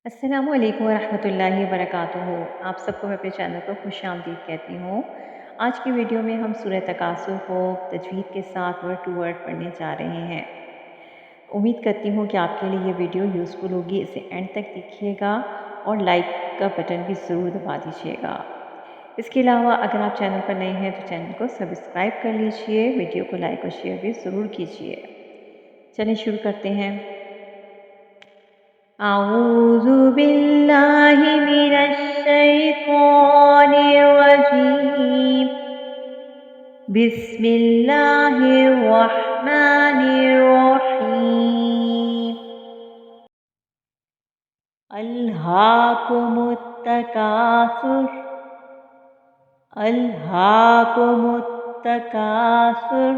السلام علیکم ورحمۃ اللہ وبرکاتہ۔ آپ سب کو میں اپنے چینل پر خوش آمدید کہتی ہوں۔ آج کی ویڈیو میں ہم سورہ تکاثر کو تجوید کے ساتھ ورڈ ٹو ورڈ پڑھنے جا رہے ہیں۔ امید کرتی ہوں کہ آپ کے لیے یہ ویڈیو یوزفل ہوگی۔ اسے اینڈ تک دیکھیے گا اور لائک کا بٹن بھی ضرور دبا دیجیے گا۔ اس کے علاوہ اگر آپ چینل پر نئے ہیں تو چینل کو سبسکرائب کر لیجئے، ویڈیو کو لائک اور شیئر بھی ضرور کیجیے۔ چلیں شروع کرتے ہیں۔ اعوذ باللہ من الشیطان الرجیم، بسم اللہ الرحمن الرحیم۔ الہاکم التکاثر، الہاکم التکاثر۔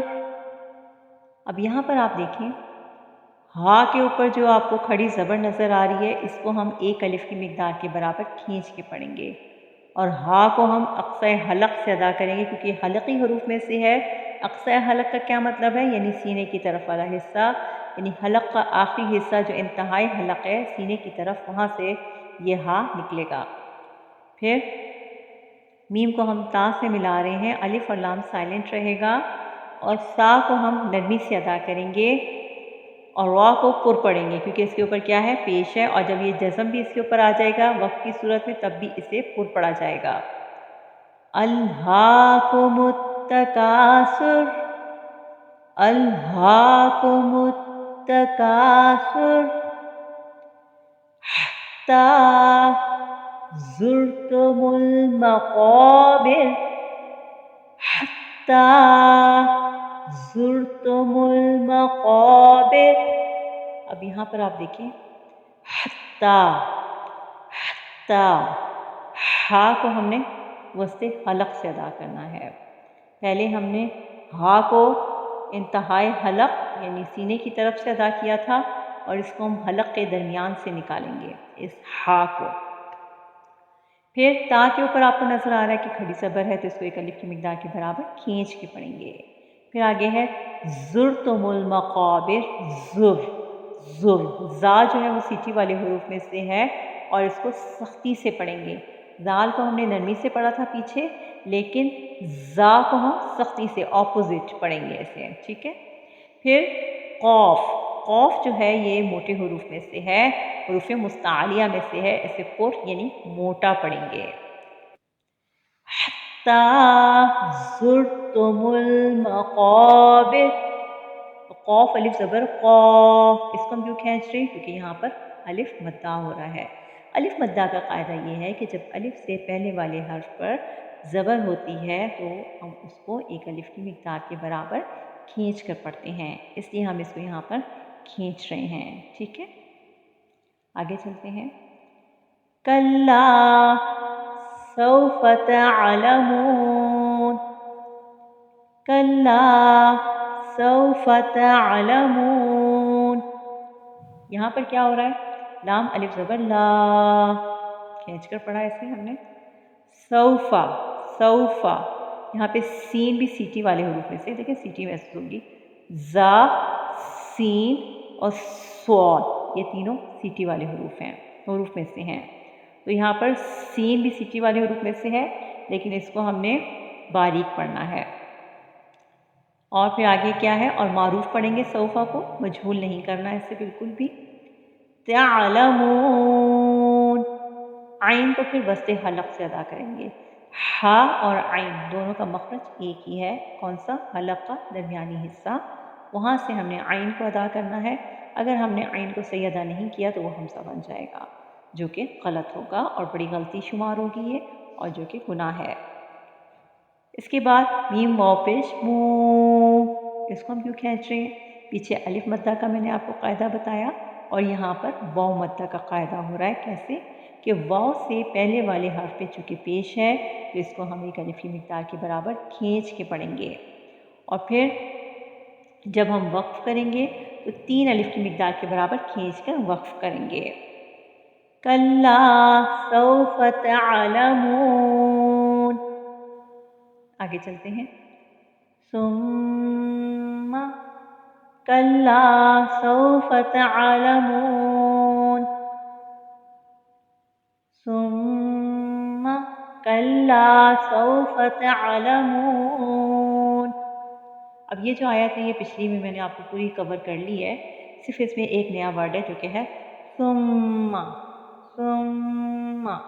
اب یہاں پر آپ دیکھیں، ہا کے اوپر جو آپ کو کھڑی زبر نظر آ رہی ہے، اس کو ہم ایک الف کی مقدار کے برابر کھینچ کے پڑھیں گے، اور ہا کو ہم اقصی حلق سے ادا کریں گے کیونکہ حلقی حروف میں سے ہے۔ اقصی حلق کا کیا مطلب ہے؟ یعنی سینے کی طرف والا حصہ، یعنی حلق کا آخری حصہ جو انتہائی حلق ہے سینے کی طرف، وہاں سے یہ ہا نکلے گا۔ پھر میم کو ہم تا سے ملا رہے ہیں، الف اور لام سائلنٹ رہے گا، اور سا کو ہم نرمی سے ادا کریں گے، اور را کو پر پڑھیں گے کیونکہ اس کے اوپر کیا ہے؟ پیش ہے، اور جب یہ جزم بھی اس کے اوپر آ جائے گا وقت کی صورت میں، تب بھی اسے پر پڑھا جائے گا۔ الہاکم التکاثر، الہاکم التکاثر، حتی زرتم المقابر، حتی زرتم المقابر۔ اب یہاں پر آپ دیکھیں، حتی، حتی، ہا کو ہم نے وسط حلق سے ادا کرنا ہے۔ پہلے ہم نے ہا کو انتہائی حلق یعنی سینے کی طرف سے ادا کیا تھا، اور اس کو ہم حلق کے درمیان سے نکالیں گے، اس ہا کو۔ پھر تا کے اوپر آپ کو نظر آ رہا ہے کہ کھڑی زبر ہے، تو اس کو ایک الف کی مقدار کے برابر کھینچ کے پڑھیں گے۔ پھر آگے ہے زرتم المقابر، زر، زر، زا جو ہے وہ سیٹی والے حروف میں سے ہے، اور اس کو سختی سے پڑھیں گے۔ زال کو ہم نے نرمی سے پڑھا تھا پیچھے، لیکن زا کو ہم سختی سے اپوزٹ پڑھیں گے اسے، ٹھیک ہے۔ پھر قوف، قوف جو ہے یہ موٹے حروف میں سے ہے، حروف مستعلیہ میں سے ہے، اسے پر یعنی موٹا پڑھیں گے۔ حتی زرتم المقابر، قوف الف زبر قوف، اس کو ہم کیوں کھینچ رہے ہیں؟ کیونکہ یہاں پر الف مدہ ہو رہا ہے۔ الف مدہ کا قاعدہ یہ ہے کہ جب الف سے پہلے والے حرف پر زبر ہوتی ہے تو ہم اس کو ایک الف کی مقدار کے برابر کھینچ کر پڑھتے ہیں، اس لیے ہم اس کو یہاں پر کھینچ رہے ہیں، ٹھیک ہے۔ آگے چلتے ہیں۔ کلا سوف تعلمون، کلا سوف تعلمون۔ یہاں پر کیا ہو رہا ہے؟ لام الف زبر لا، کھینچ کر پڑھا اسے ہم نے۔ سوفا، سوفا، یہاں پہ سین بھی سیٹی والے حروف میں سے، دیکھیں سیٹی محسوس ہوگی۔ زا، سین اور صاد، یہ تینوں سیٹی والے حروف ہیں، حروف میں سے ہیں۔ تو یہاں پر سین بھی سیٹی والے حروف میں سے ہے، لیکن اس کو ہم نے باریک پڑھنا ہے۔ اور پھر آگے کیا ہے؟ اور معروف پڑھیں گے سوفا کو، مجہول نہیں کرنا ہے اسے بالکل بھی۔ تعلمون، عین کو پھر وسط حلق سے ادا کریں گے۔ ہا اور عین دونوں کا مخرج ایک ہی ہے، کون سا؟ حلق کا درمیانی حصہ، وہاں سے ہم نے عین کو ادا کرنا ہے۔ اگر ہم نے عین کو صحیح ادا نہیں کیا تو وہ ہمزہ بن جائے گا، جو کہ غلط ہوگا اور بڑی غلطی شمار ہوگی یہ، اور جو کہ گناہ ہے۔ اس کے بعد میم واو پیش مو، اس کو ہم کیوں کھینچ رہے ہیں؟ پیچھے الف مدہ کا میں نے آپ کو قاعدہ بتایا، اور یہاں پر واو مدہ کا قاعدہ ہو رہا ہے۔ کیسے؟ کہ واو سے پہلے والے حرف پہ چونکہ پیش ہے تو اس کو ہم ایک الف کی مقدار کے برابر کھینچ کے پڑھیں گے، اور پھر جب ہم وقف کریں گے تو 3 الف کی مقدار کے برابر کھینچ کر وقف کریں گے۔ کلا سوف تعلمون۔ آگے چلتے ہیں۔ ثم کلا سوف تعلمون، कल्ला सौफ तअलमून। अब ये जो आयत है ये पिछली में मैंने आपको पूरी कवर कर ली है, सिर्फ इसमें एक नया वर्ड है जो कि है सुम्मा। सुम्मा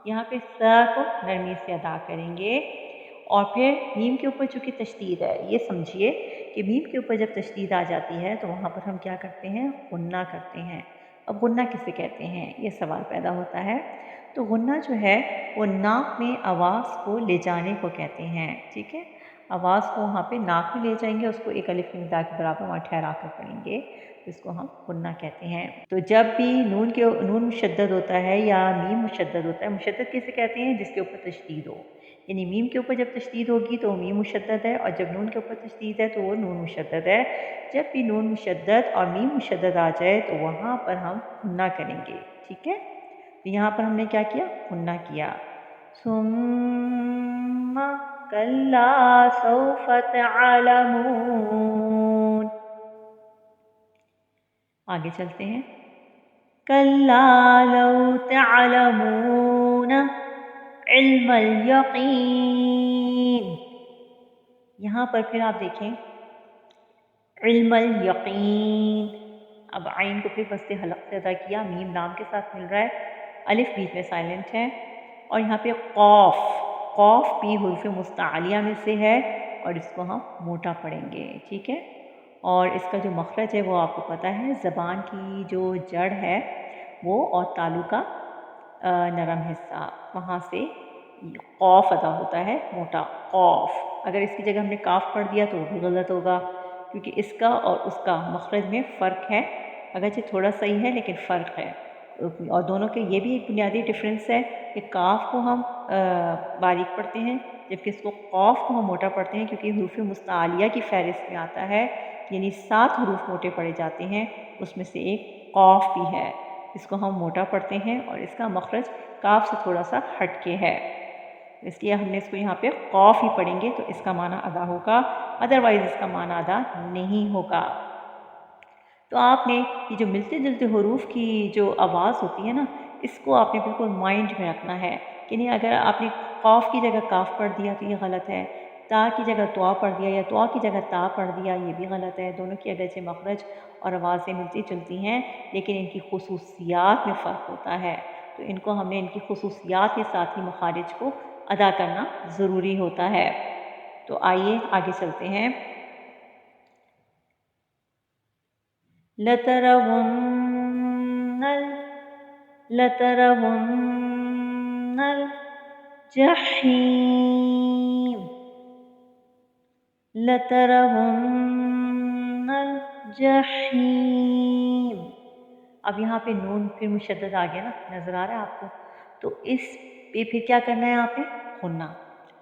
यहाँ पे स को नरमी से अदा करेंगे और फिर मीम के ऊपर चूँकि तशदीद है, ये समझिए कि मीम के ऊपर जब तशदीद आ जाती है तो वहाँ पर हम क्या करते हैं, गुन्ना करते हैं। अब गुन्ना किसे कहते हैं, ये सवाल पैदा होता है। तो गुन्ना जो है वो नाक में आवाज़ को ले जाने को कहते हैं, ठीक है। आवाज़ को वहाँ पे नाक में ले जाएंगे, उसको एक अलिफ की मिक़दार के बराबर वहाँ ठहरा कर पढ़ेंगे, इसको हम गुन्ना कहते हैं। तो जब भी नून मुशद्दद होता है या मीम मुशद्दद होता है, मुशद्दद किसे कहते हैं, जिसके ऊपर तशदीद हो, यानी मीम के ऊपर जब तशदीद होगी तो मीम मुशद्दद है, और जब नून के ऊपर तशदीद है तो वो नून मुशद्दद है। जब भी नून मुशद्दद और मीम मुशद्दद आ जाए तो वहाँ पर हम गुन्ना करेंगे, ठीक है। तो यहाँ पर हमने क्या किया, गुन्ना किया। सुम्मा कल्ला सौफ तअलमून। आगे चलते हैं। कल्ला लौ तअलमून इल्मल यकीन। यहाँ पर फिर आप देखें इल्मल यकीन। अब आइन को फिर बस्ते हलक से अदा किया, मीम लाम के साथ मिल रहा है, अलिफ बीच में साइलेंट है, और यहाँ पे कौफ, कौफ भी हुर्फ मुस्तालिया में से है और इसको हम मोटा पढ़ेंगे, ठीक है। और इसका जो मखरज है वो आपको पता है, ज़बान की जो जड़ है वो और तालु का नरम हिस्सा, वहाँ से कौफ अदा होता है मोटा, कौफ। अगर इसकी जगह हमने काफ पढ़ दिया तो वो भी गलत होगा, क्योंकि इसका और उसका मखरज में फ़र्क है, अगरचे थोड़ा सही है लेकिन फ़र्क है। और दोनों के ये भी एक बुनियादी डिफरेंस है कि काफ को हम बारीक पढ़ते हैं, जबकि इसको कौफ को हम मोटा पढ़ते हैं, क्योंकि हुरूफ मुस्तालिया की फहरिस्त में आता है, यानी 7 हरूफ मोटे पढ़े जाते हैं, उसमें से एक कौफ भी है, इसको हम मोटा पढ़ते हैं और इसका मखरज काफ से थोड़ा सा हटके है, इसलिए हमने इसको यहाँ पे कौफ ही पढ़ेंगे तो इसका माना अदा होगा, अदरवाइज़ इसका माना अदा नहीं होगा। तो आपने ये जो मिलते जुलते हरूफ की जो आवाज़ होती है ना, इसको आपने बिल्कुल माइंड में रखना है कि नहीं, अगर आपने कौफ की जगह काफ पढ़ दिया तो ये गलत है, ता की जगह तुआ पढ़ दिया या तुआ की जगह ता पढ़ दिया, ये भी गलत है। दोनों की अगरचे मखरज और आवाज़ें मिलती जुलती हैं, लेकिन इनकी खुसूसियात में फ़र्क होता है, तो इनको हमने इनकी खुसूसियात के साथ ही मखारिज को अदा करना ज़रूरी होता है। तो आइए आगे चलते हैं। लतरवुन्नल जहीम, लतरवुन्नल जहीम। अब यहाँ पे नून फिर मुशद्दद आ गया ना, नज़र आ रहा है आपको, तो इस पे फिर क्या करना है आपने, गुन्ना।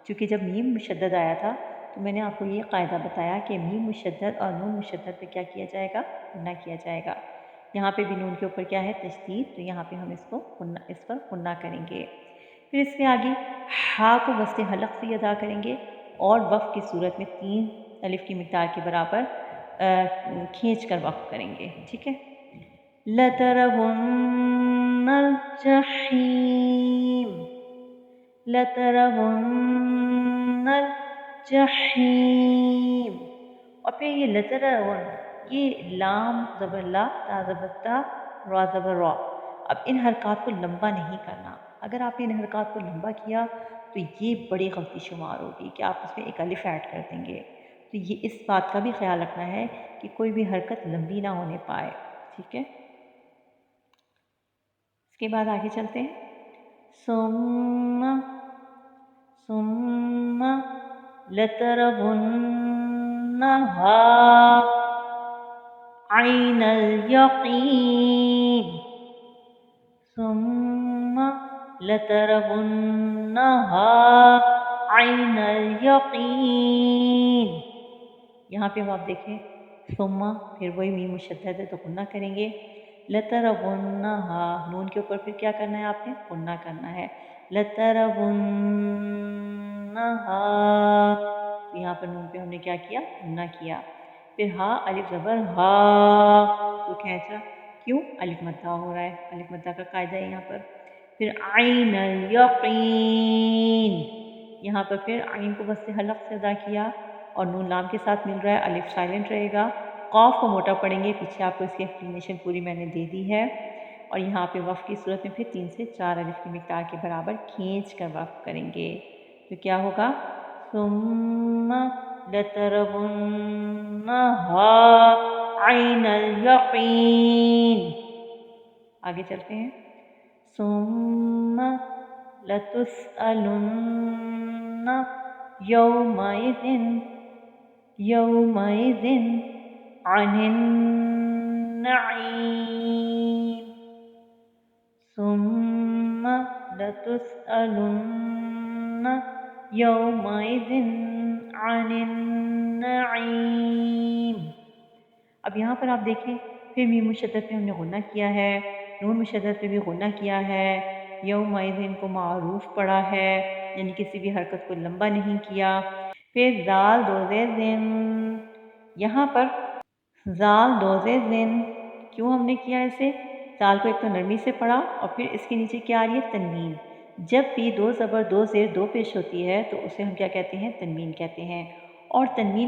क्योंकि जब मीम मुशद्दद आया था तो मैंने आपको ये कायदा बताया कि मीम मुशद्दद और नून मुशद्दद पे क्या किया जाएगा, गुन्ना किया जाएगा। यहाँ पे भी नून के ऊपर क्या है, तशदीद, तो यहाँ पे हम इसको गुन्ना, इस पर गुन्ना करेंगे। फिर इसके आगे हा को वस्ते हलक से अदा करेंगे और वक़्फ़ की सूरत में 3 अलिफ की मिक़दार के बराबर खींच कर वक़्फ़ करेंगे, ठीक है। लतरवुन्नल जहीम, लतरवुन्नल जहीम। और फिर ये लतरवन, ये लाम ज़बर ला, ता ज़बर ता, रा ज़बर रा। अब इन हरकत को लंबा नहीं करना, अगर आपने इन हरकत को लंबा किया तो ये बड़ी गलती शुमार होगी कि आप उसमें एक अलिफ ऐड कर देंगे। तो ये इस बात का भी ख्याल रखना है कि कोई भी हरकत लंबी ना होने पाए, ठीक है। इसके बाद आगे चलते हैं। सुम्मा सुम्मा लतरवुन्नहा ऐनल यकीन, सुम्मा लतरवुन्नहा ऐनल यकीन। यहाँ पे आप देखें सुम्मा, फिर वही मीम मुशद्दद है तो गुन्ना करेंगे। लतरवुन्नहा, नून के ऊपर फिर क्या करना है आपने, गुन्ना करना है। लतरवुन्नहा, यहाँ पर नून पे हमने क्या किया, गुन्ना किया। फिर हा अलिफ ज़बर हा, तो खींचा, क्यों, अलिफ मद्दा हो रहा है, अलिफ मद्दा का कायदा है यहाँ पर। फिर आइन यकीन, यहाँ पर फिर आइन को वस्ते हलक से अदा किया और नून लाम के साथ मिल रहा है, अलिफ साइलेंट रहेगा। कॉफ को मोटा पढ़ेंगे, पीछे आपको इसकी एक्सप्लेनेशन पूरी मैंने दे दी है। और यहाँ पे वफ़ की सूरत में फिर 3 से 4 अलिफ की मिक़दार के बराबर खींच कर वफ़ करेंगे। तो क्या होगा, सुम्मा लतरवुन्नहा आइनल यकीन। आगे चलते हैं, सुम्मा लतुस्अलुन्ना यौमइज़िन अनिन नईम। सुम्मा लतुस्अलुन्ना यौमइज़िन अनिन नईम। अब यहाँ पर आप देखें, फिर मीम मुशद्दद पे हमने गुन्ना किया है, नून मुशद्दद पे भी गुन्ना किया है, यौमइज़िन को मारूफ पढ़ा है, यानी किसी भी हरकत को लंबा नहीं किया। फिर ज़ाल दो ज़िन, यहाँ पर ज़ाल दो ज़िन क्यों हमने किया इसे, ज़ाल को एक तो नरमी से पढ़ा और फिर इसके नीचे क्या आ रही है, तनवीन। जब भी दो ज़बर दो ज़ेर दो पेश होती है तो उसे हम क्या कहते हैं, तनवीन कहते हैं। और तनवीन